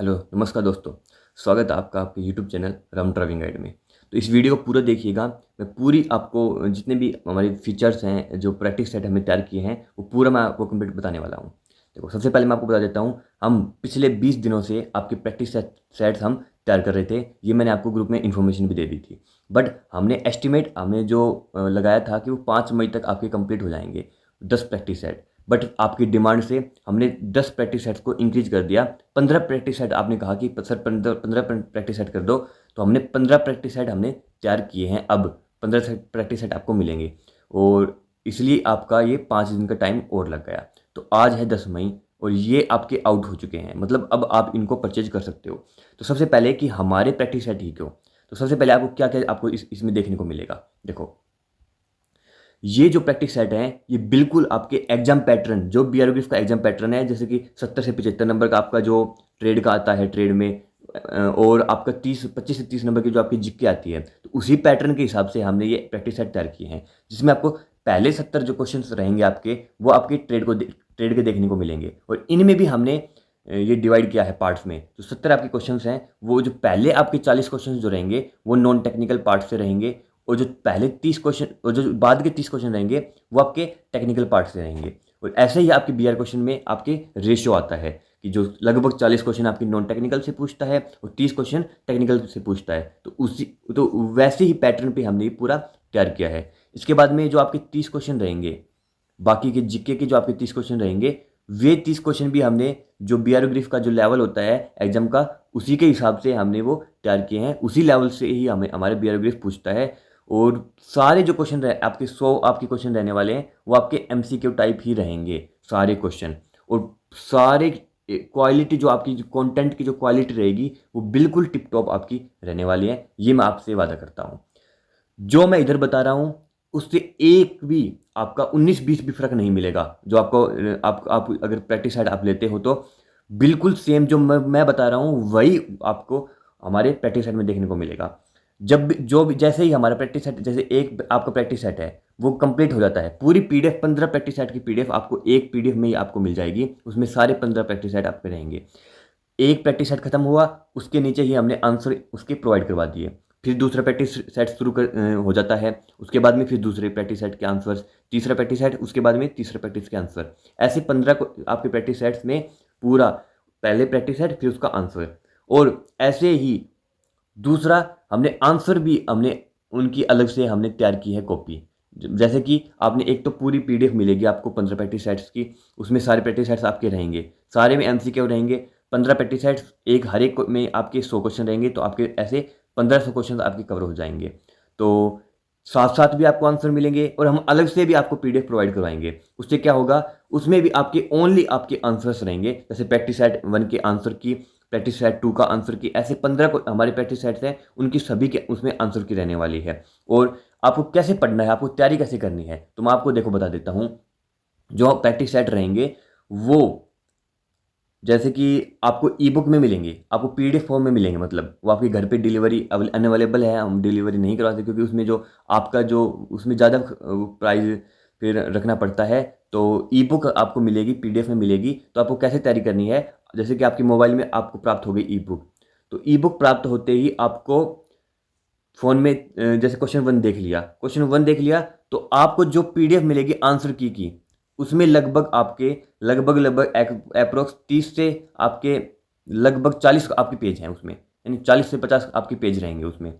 Hello नमस्कार दोस्तों। स्वागत है आपका आपके YouTube channel Ram driving guide में। तो इस वीडियो को पूरा देखिएगा। मैं पूरी आपको जितने भी हमारे फीचर्स हैं, जो प्रैक्टिस सेट हमने तैयार किए हैं, वो पूरा मैं आपको कंप्लीट बताने वाला हूँ। देखो, सबसे पहले मैं आपको बता देता हूँ, हम पिछले 20 दिनों से आपके प्रैक्टिस सेट्स हम तैयार कर रहे थे। ये मैंने आपको ग्रुप में इन्फॉर्मेशन भी दे दी थी। बट हमने जो लगाया था कि वो 5 मई तक आपके कंप्लीट हो जाएंगे 10 प्रैक्टिस सेट। बट आपकी डिमांड से हमने 10 प्रैक्टिस सेट्स को इंक्रीज कर दिया। 15 प्रैक्टिस सेट आपने कहा कि सर 15 प्रैक्टिस सेट कर दो, तो हमने 15 प्रैक्टिस सेट हमने तैयार किए हैं। अब 15 प्रैक्टिस सेट आपको मिलेंगे और इसलिए आपका ये 5 दिन का टाइम और लग गया। तो आज है 10 मई और ये आपके आउट हो चुके हैं, मतलब अब आप इनको परचेज कर सकते हो। तो सबसे पहले कि हमारे प्रैक्टिस सेट ही क्यों, तो सबसे पहले आपको क्या क्या आपको इसमें देखने को मिलेगा। देखो, ये जो प्रैक्टिस सेट है ये बिल्कुल आपके एग्जाम पैटर्न, जो बीआरओ का एग्जाम पैटर्न है, जैसे कि 70 से 75 नंबर का आपका जो ट्रेड का आता है ट्रेड में, और आपका 25 से 30 नंबर की जो आपकी जीके आती है, तो उसी पैटर्न के हिसाब से हमने ये प्रैक्टिस सेट तैयार किए हैं, जिसमें आपको पहले 70 जो क्वेश्चन रहेंगे आपके, वो आपके ट्रेड के देखने को मिलेंगे। और इनमें भी हमने ये डिवाइड किया है पार्ट्स में। तो 70 आपके क्वेश्चन हैं, वो जो पहले आपके 40 क्वेश्चन जो रहेंगे वो नॉन टेक्निकल पार्ट से रहेंगे, और जो पहले 30 क्वेश्चन और जो बाद के 30 क्वेश्चन रहेंगे वो आपके टेक्निकल पार्ट से रहेंगे। और ऐसे ही आपके बीआर क्वेश्चन में आपके रेशियो आता है कि जो लगभग 40 क्वेश्चन आपकी नॉन टेक्निकल से पूछता है और 30 क्वेश्चन टेक्निकल से पूछता है। तो वैसे ही पैटर्न पे हमने ये पूरा तैयार किया है। इसके बाद में जो आपके 30 क्वेश्चन रहेंगे, बाकी के जीके के जो आपके 30 क्वेश्चन रहेंगे, वे 30 क्वेश्चन भी हमने जो बीआरओ का जो लेवल होता है एग्जाम का, उसी के हिसाब से हमने वो तैयार किए हैं। उसी लेवल से ही हमें हमारे बीआरओ पूछता है। और सारे जो क्वेश्चन रहे आपके 100 आपके क्वेश्चन रहने वाले हैं, वो आपके एमसीक्यू टाइप ही रहेंगे सारे क्वेश्चन। और सारे क्वालिटी जो आपकी जो कंटेंट की जो क्वालिटी रहेगी वो बिल्कुल टिप टॉप आपकी रहने वाली है, ये मैं आपसे वादा करता हूँ। जो मैं इधर बता रहा हूँ उससे एक भी आपका 19-20 भी फर्क नहीं मिलेगा। जो आपको आप अगर प्रैक्टिस सेट आप लेते हो तो बिल्कुल सेम जो मैं बता रहा हूँ वही आपको हमारे प्रैक्टिस सेट में देखने को मिलेगा। जैसे ही हमारा प्रैक्टिस सेट, जैसे एक आपका प्रैक्टिस सेट है वो कंप्लीट हो जाता है, पूरी पीडीएफ 15 प्रैक्टिस सेट की पीडीएफ आपको एक पीडीएफ में ही आपको मिल जाएगी। उसमें सारे 15 प्रैक्टिस सेट आपके रहेंगे। एक प्रैक्टिस सेट खत्म हुआ, उसके नीचे ही हमने आंसर उसके प्रोवाइड करवा दिए। फिर दूसरा प्रैक्टिस सेट शुरू हो जाता है, उसके बाद में फिर दूसरे प्रैक्टिस सेट के आंसर्स, तीसरा प्रैक्टिस सेट, उसके बाद में तीसरा प्रैक्टिस के आंसर। ऐसे 15 को आपके प्रैक्टिस सेट्स में पूरा पहले प्रैक्टिस सेट फिर उसका आंसर। और ऐसे ही दूसरा हमने आंसर भी हमने उनकी अलग से हमने तैयार की है कॉपी। जैसे कि आपने एक तो पूरी पीडीएफ मिलेगी आपको 15 प्रैक्टिस सेट्स की, उसमें सारे प्रैक्टिस सेट्स आपके रहेंगे, सारे में एमसीक्यू रहेंगे। 15 प्रैक्टिस सेट्स, एक हर एक में आपके 100 क्वेश्चन रहेंगे, तो आपके ऐसे 1500 क्वेश्चन आपके कवर हो जाएंगे। तो साथ साथ भी आपको आंसर मिलेंगे और हम अलग से भी आपको पीडीएफ प्रोवाइड करवाएंगे। उससे क्या होगा, उसमें भी आपके ओनली आपके आंसर्स रहेंगे। जैसे प्रैक्टिस सेट 1 के आंसर की, प्रैक्टिस सेट 2 का आंसर की, ऐसे 15 को हमारे प्रैक्टिस सेट्स हैं, उनकी सभी के उसमें आंसर की रहने वाली है। और आपको कैसे पढ़ना है, आपको तैयारी कैसे करनी है, तो मैं आपको देखो बता देता हूँ। जो प्रैक्टिस सेट रहेंगे वो जैसे कि आपको ई बुक में मिलेंगे, आपको पीडीएफ फॉर्म में मिलेंगे, मतलब वो आपके घर पे डिलीवरी अनअवेलेबल है, हम डिलीवरी नहीं करवाते क्योंकि उसमें जो आपका जो उसमें ज़्यादा प्राइस फिर रखना पड़ता है। तो ई बुक आपको मिलेगी, पीडीएफ में मिलेगी। तो आपको कैसे तैयारी करनी है, जैसे कि आपके मोबाइल में आपको प्राप्त हो गई ई बुक, तो ई बुक प्राप्त होते ही आपको फ़ोन में जैसे क्वेश्चन वन देख लिया, तो आपको जो पीडीएफ मिलेगी आंसर की, उसमें लगभग अप्रोक्स 30 से आपके लगभग 40 आपके पेज हैं उसमें, यानी 40 से 50 आपके पेज रहेंगे उसमें।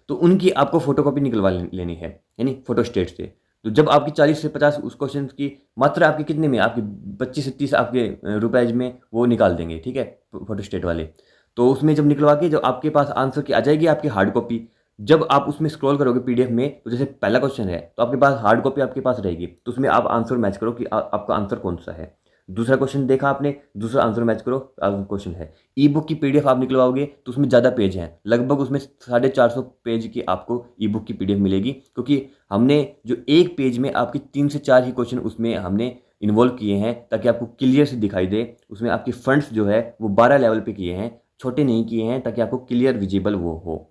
तो उनकी आपको फोटोकॉपी निकलवा लेनी है, यानी फोटोस्टेट से। तो जब आपकी 40 से 50 उस क्वेश्चन की मात्रा आपकी कितने में, आपकी 25 से 30 आपके रुपए में वो निकाल देंगे, ठीक है, फोटोस्टेट वाले। तो उसमें जब निकलवा के जब आपके पास आंसर की आ जाएगी आपकी हार्ड कॉपी, जब आप उसमें स्क्रॉल करोगे पीडीएफ में, तो जैसे पहला क्वेश्चन है तो आपके पास हार्ड कॉपी आपके पास रहेगी, तो उसमें आप आंसर मैच करो कि आपका आंसर कौन सा है। दूसरा क्वेश्चन देखा आपने, दूसरा आंसर मैच करो, क्वेश्चन है। ई बुक की पीडीएफ आप निकलवाओगे तो उसमें ज़्यादा पेज हैं, लगभग उसमें 450 पेज की आपको ई बुक की पीडीएफ मिलेगी, क्योंकि हमने जो एक पेज में आपकी 3 से 4 ही क्वेश्चन उसमें हमने इन्वॉल्व किए हैं, ताकि आपको क्लियर से दिखाई दे। उसमें आपके फंड्स जो है वो 12 लेवल पे किए हैं, छोटे नहीं किए हैं, ताकि आपको क्लियर विजिबल वो हो।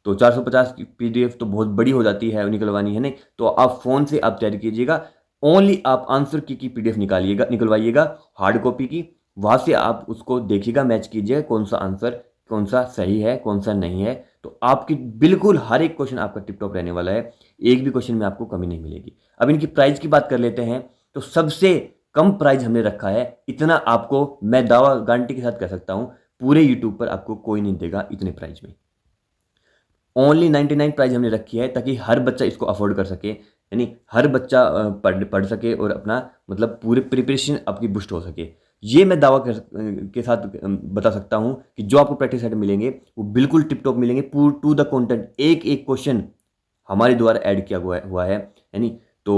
तो 450 की पीडीएफ तो बहुत बड़ी हो जाती है निकलवानी, है नहीं, तो आप फ़ोन से आप तैयारी कीजिएगा। ओनली आप आंसर की पीडीएफ निकालवाइएगा हार्ड कॉपी की, वहाँ से आप उसको देखिएगा, मैच कीजिएगा कौन सा आंसर, कौन सा सही है, कौन सा नहीं है। तो आपकी बिल्कुल हर एक क्वेश्चन आपका टिप टॉप रहने वाला है, एक भी क्वेश्चन में आपको कमी नहीं मिलेगी। अब इनकी प्राइस की बात कर लेते हैं। तो सबसे कम प्राइस हमने रखा है, इतना आपको मैं दावा गारंटी के साथ कह सकता हूँ पूरे यूट्यूब पर आपको कोई नहीं देगा इतने प्राइस में। ओनली 99 प्राइस हमने रखी है ताकि हर बच्चा इसको अफोर्ड कर सके, यानी हर बच्चा पढ़ पढ़ सके और अपना मतलब पूरे प्रिपरेशन आपकी बूस्ट हो सके। ये मैं दावा के साथ बता सकता हूँ कि जो आपको प्रैक्टिस सेट मिलेंगे वो बिल्कुल टिप टॉप मिलेंगे, टू द कंटेंट, एक एक क्वेश्चन हमारे द्वारा ऐड किया हुआ है, यानी तो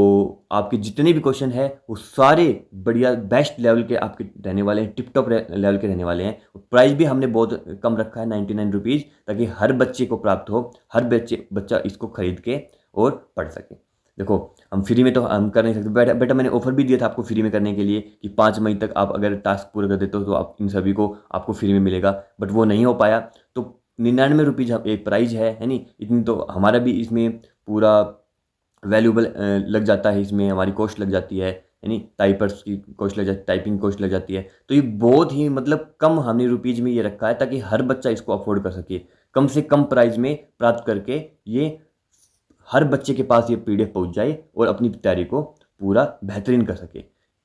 आपके जितने भी क्वेश्चन है वो सारे बढ़िया बेस्ट लेवल के आपके रहने वाले हैं, टिप टॉप लेवल के रहने वाले हैं। प्राइस भी हमने बहुत कम रखा है, 99 रुपीज़, ताकि हर बच्चे को प्राप्त हो, हर बच्चा इसको खरीद के और पढ़ सके। देखो हम फ्री में तो हम कर नहीं सकते बेटा मैंने ऑफर भी दिया था आपको फ्री में करने के लिए कि 5 मई तक आप अगर टास्क पूरा कर देते हो तो आप इन सभी को आपको फ्री में मिलेगा, बट वो नहीं हो पाया। तो 99 रुपीज़ एक प्राइज़ है नहीं, इतनी तो हमारा भी इसमें पूरा वैल्यूबल लग जाता है, इसमें हमारी कॉस्ट लग जाती है, यानी टाइपर्स की कॉस्ट लग जाती है, टाइपिंग कॉस्ट लग जाती है। तो ये बहुत ही मतलब कम हमने रुपीज़ में ये रखा है ताकि हर बच्चा इसको अफोर्ड कर सके, कम से कम प्राइस में प्राप्त करके ये हर बच्चे के पास ये पीडीएफ पहुंच जाए और अपनी तैयारी को पूरा बेहतरीन कर सके।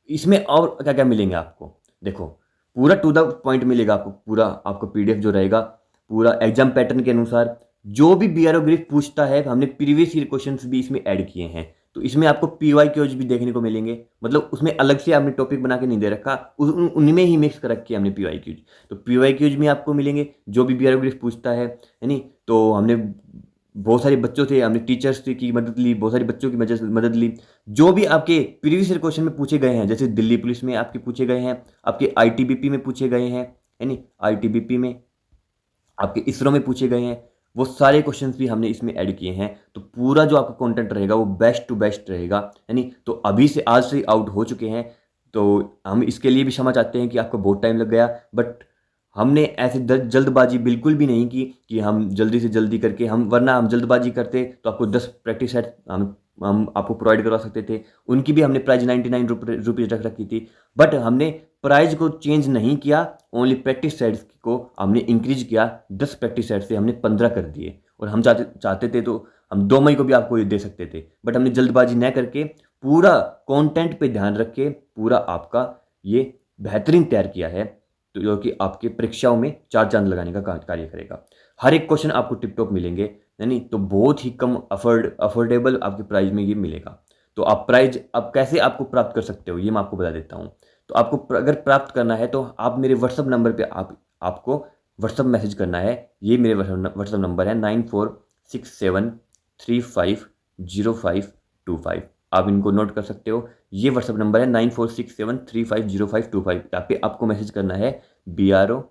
इसमें और क्या क्या मिलेंगे आपको, देखो पूरा टू द पॉइंट मिलेगा आपको, पूरा आपको पीडीएफ जो रहेगा पूरा एग्जाम पैटर्न के अनुसार जो भी बीआरओ ग्रिफ पूछता है, हमने प्रीवियस ईयर क्वेश्चंस भी इसमें ऐड किए हैं। तो इसमें आपको पीवाईक्यूज भी देखने को मिलेंगे, मतलब उसमें अलग से आपने टॉपिक बना के नहीं दे रखा, उनमें ही मिक्स कर रखे हमने पीवाईक्यूज। तो पीवाईक्यूज में आपको मिलेंगे जो भी बीआरओ ग्रिफ पूछता है, यानी तो हमने बहुत सारे बच्चों से, हमने टीचर्स से की मदद ली, बहुत सारे बच्चों की मदद ली, जो भी आपके प्रीवियस ईयर क्वेश्चन में पूछे गए हैं, जैसे दिल्ली पुलिस में आपके पूछे गए हैं, आपके आईटीबीपी में पूछे गए हैं, यानी आईटीबीपी में आपके इसरो में पूछे गए हैं, वो सारे क्वेश्चंस भी हमने इसमें ऐड किए हैं। तो पूरा जो आपका कंटेंट रहेगा वो बेस्ट टू बेस्ट रहेगा, यानी तो अभी से आज से आउट हो चुके हैं। तो हम इसके लिए भी क्षमा चाहते हैं कि आपको बहुत टाइम लग गया, बट हमने ऐसे जल्दबाजी बिल्कुल भी नहीं की कि हम जल्दी से जल्दी करके वरना हम जल्दबाजी करते तो आपको 10 प्रैक्टिस सेट हम आपको प्रोवाइड करवा सकते थे। उनकी भी हमने प्राइस 99 रुपीज़ रख रखी थी, बट हमने प्राइस को चेंज नहीं किया, ओनली प्रैक्टिस सेट्स को हमने इंक्रीज किया। 10 प्रैक्टिस सेट से हमने 15 कर दिए, और हम चाहते थे तो हम 2 मई को भी आपको ये दे सकते थे, बट हमने जल्दबाजी न करके पूरा कंटेंट पे ध्यान रख के पूरा आपका ये बेहतरीन तैयार किया है, तो जो कि आपके परीक्षाओं में 4 चांद लगाने का कार्य करेगा। हर एक क्वेश्चन आपको टिप टॉप मिलेंगे, यानी तो बहुत ही कम अफोर्डेबल आपके प्राइस में ये मिलेगा। तो आप प्राइस अब कैसे आपको प्राप्त कर सकते हो ये मैं आपको बता देता हूँ। तो आपको अगर प्राप्त करना है तो आप मेरे व्हाट्सअप नंबर पे आपको व्हाट्सअप मैसेज करना है। ये मेरे व्हाट्सअप नंबर है 9467350525। आप इनको नोट कर सकते हो। ये व्हाट्सअप नंबर है 9467350525। यहाँ पे आपको मैसेज करना है बीआरओ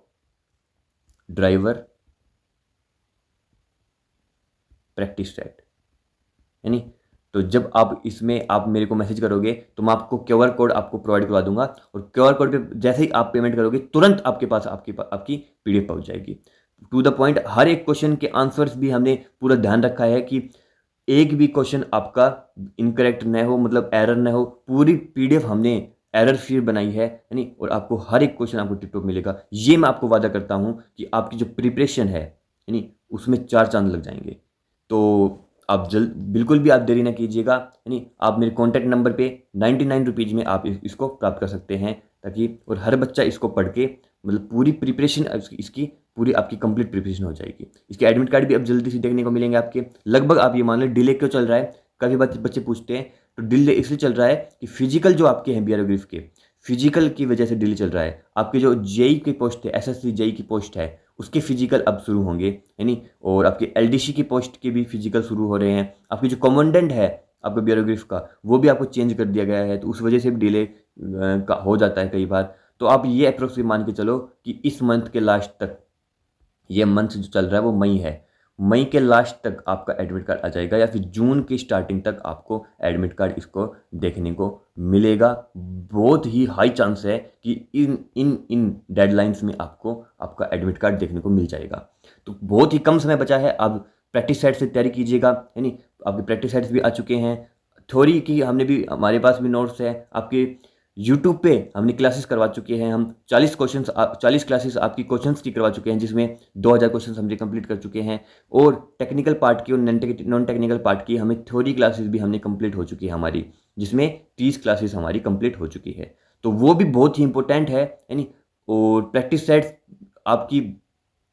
ड्राइवर प्रैक्टिस सेट, यानी तो जब आप इसमें आप मेरे को मैसेज करोगे तो मैं आपको क्यूआर कोड आपको प्रोवाइड करवा दूंगा, और क्यूआर कोड पे जैसे ही आप पेमेंट करोगे तुरंत आपके पास आपकी पीडीएफ पहुंच जाएगी। टू द पॉइंट, हर एक क्वेश्चन के आंसर्स भी हमने पूरा ध्यान रखा है कि एक भी क्वेश्चन आपका इनकरेक्ट न हो, मतलब एरर न हो। पूरी पीडीएफ हमने एरर फ्री बनाई है, यानी और आपको हर एक क्वेश्चन आपको टिप टॉप मिलेगा। ये मैं आपको वादा करता हूँ कि आपकी जो प्रिपरेशन है यानी उसमें 4 चांद लग जाएंगे। तो आप बिल्कुल भी आप देरी ना कीजिएगा, यानी आप मेरे कॉन्टैक्ट नंबर पे 99 रुपीज़ में आप इसको प्राप्त कर सकते हैं, ताकि और हर बच्चा इसको पढ़ के मतलब पूरी प्रिपरेशन इसकी पूरी आपकी कंप्लीट प्रिपरेशन हो जाएगी। इसके एडमिट कार्ड भी अब जल्दी से देखने को मिलेंगे आपके। लगभग आप ये मान लें डिले क्यों चल रहा है, काफ़ी बच्चे पूछते हैं। तो डिले इसलिए चल रहा है कि फिजिकल जो आपके हैं बीआरओ ग्रिफ के फिजिकल की वजह से डिले चल रहा है। आपके जो जेई की पोस्ट है, एसएससी जेई की पोस्ट है, उसके फिजिकल अब शुरू होंगे, यानी और आपके एलडीसी की पोस्ट के भी फिजिकल शुरू हो रहे हैं। आपकी जो कमांडेंट है आपका बीआरओ ग्रिफ का वो भी आपको चेंज कर दिया गया है, तो उस वजह से भी डिले हो जाता है कई बार। तो आप ये अप्रोक्सीमेट मान के चलो कि इस मंथ के लास्ट तक, ये मंथ जो चल रहा है वो मई है, मई के लास्ट तक आपका एडमिट कार्ड आ जाएगा, या फिर जून की स्टार्टिंग तक आपको एडमिट कार्ड इसको देखने को मिलेगा। बहुत ही हाई चांस है कि इन डेडलाइंस में आपको आपका एडमिट कार्ड देखने को मिल जाएगा। तो बहुत ही कम समय बचा है, आप प्रैक्टिस सेट से तैयारी कीजिएगा, यानी आपके प्रैक्टिस सेट्स भी आ चुके हैं। थ्योरी की हमने भी, हमारे पास भी नोट्स है, आपके यूट्यूब पे हमने क्लासेस करवा चुके हैं, हम 40 क्लासेस आपकी क्वेश्चंस की करवा चुके हैं, जिसमें 2000 क्वेश्चंस हमने कंप्लीट कर चुके हैं। और टेक्निकल पार्ट की और नॉन टेक्निकल पार्ट की हमें थ्योरी क्लासेस भी हमने कंप्लीट हो चुकी है हमारी, जिसमें 30 क्लासेस हमारी कंप्लीट हो चुकी है। तो वो भी बहुत ही इंपॉर्टेंट है यानी। और प्रैक्टिस सेट्स आपकी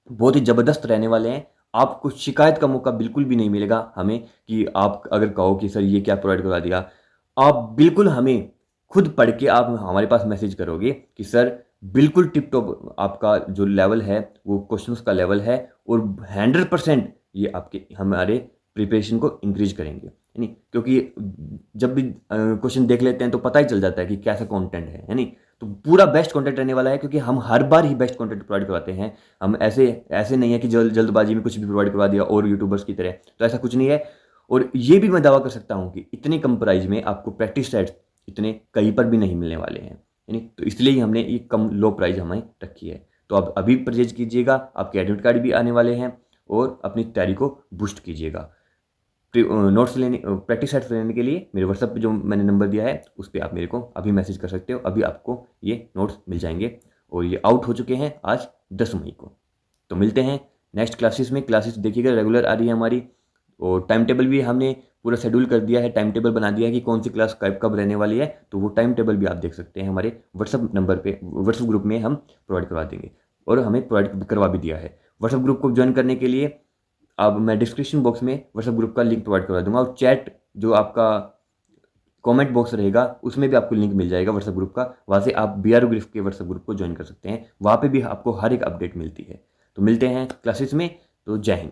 बहुत ही ज़बरदस्त रहने वाले हैं। आपको शिकायत का मौका बिल्कुल भी नहीं मिलेगा हमें, कि आप अगर कहो कि सर ये क्या प्रोवाइड करवा दिया, आप बिल्कुल हमें खुद पढ़ के आप हमारे पास मैसेज करोगे कि सर बिल्कुल टिप टॉप आपका जो लेवल है वो क्वेश्चंस का लेवल है, और 100% ये आपके हमारे प्रिपरेशन को इंक्रीज करेंगे, यानी क्योंकि जब भी क्वेश्चन देख लेते हैं तो पता ही चल जाता है कि कैसा कंटेंट है यानी। तो पूरा बेस्ट कंटेंट रहने वाला है, क्योंकि हम हर बार ही बेस्ट कंटेंट प्रोवाइड करवाते हैं। हम ऐसे ऐसे नहीं है कि जल्दबाजी में कुछ भी प्रोवाइड करवा दिया और यूट्यूबर्स की तरह, तो ऐसा कुछ नहीं है। और ये भी मैं दावा कर सकता हूँ कि इतने कम प्राइस में आपको प्रैक्टिस सेट्स इतने कहीं पर भी नहीं मिलने वाले हैं यानी। तो इसलिए ही हमने ये कम लो प्राइस हमें रखी है। तो आप अभी परचेज कीजिएगा, आपके एडमिट कार्ड भी आने वाले हैं, और अपनी तैयारी को बूस्ट कीजिएगा। नोट्स लेने, प्रैक्टिस सेट्स लेने के लिए मेरे व्हाट्सएप पे जो मैंने नंबर दिया है उस पर आप मेरे को अभी मैसेज कर सकते हो। अभी आपको ये नोट्स मिल जाएंगे, और ये आउट हो चुके हैं आज 10 मई को। तो मिलते हैं नेक्स्ट क्लासेस में। क्लासेस देखिएगा रेगुलर आ रही है हमारी, और टाइम टेबल भी हमने पूरा शेड्यूल कर दिया है, टाइम टेबल बना दिया है कि कौन सी क्लास कब कब रहने वाली है। तो वो टाइम टेबल भी आप देख सकते हैं हमारे व्हाट्सएप नंबर पे, व्हाट्सएप ग्रुप में हम प्रोवाइड करवा देंगे, और हमें प्रोवाइड करवा भी दिया है। व्हाट्सएप ग्रुप को ज्वाइन करने के लिए अब मैं डिस्क्रिप्शन बॉक्स में व्हाट्सएप ग्रुप का लिंक प्रोवाइड करवा दूंगा, और चैट जो आपका कमेंट बॉक्स रहेगा उसमें भी आपको लिंक मिल जाएगा व्हाट्सएप ग्रुप का। वहाँ से आप BRO ग्रिफ के व्हाट्सएप ग्रुप को ज्वाइन कर सकते हैं, वहाँ पे भी आपको हर एक अपडेट मिलती है। तो मिलते हैं क्लासेस में। तो जय हिंद।